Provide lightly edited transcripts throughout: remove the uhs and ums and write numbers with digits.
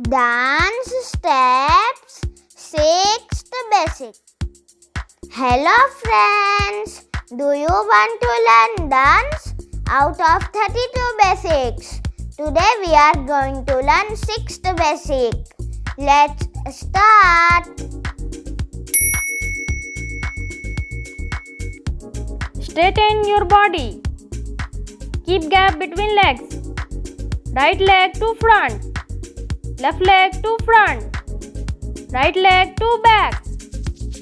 Dance steps, sixth basic. Hello friends, do you want to learn dance out of 32 basics? Today we are going to learn sixth basic. Let's start. Straighten your body. Keep gap between legs. Right leg to front. Left leg to front. Right leg to back.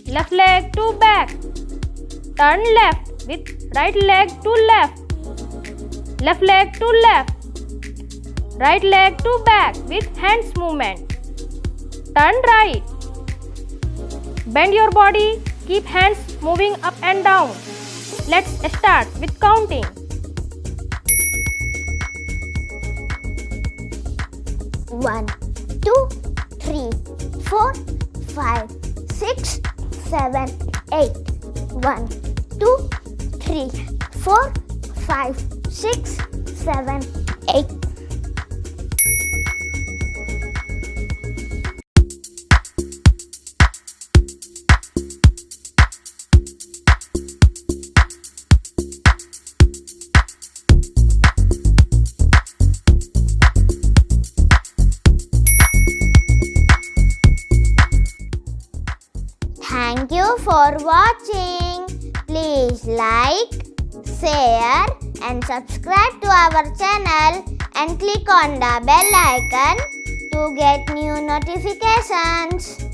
Left leg to back. Turn left with right leg to left. Left leg to left. Right leg to back with hands movement. Turn right. Bend your body. Keep hands moving up and down. Let's start with counting. 1, 2, 3, 4, 5, 6, 7, 8. 1, 2, 3, 4, 5, 6, 7, 8. Thank you for watching. Please like, share and subscribe to our channel and click on the bell icon to get new notifications.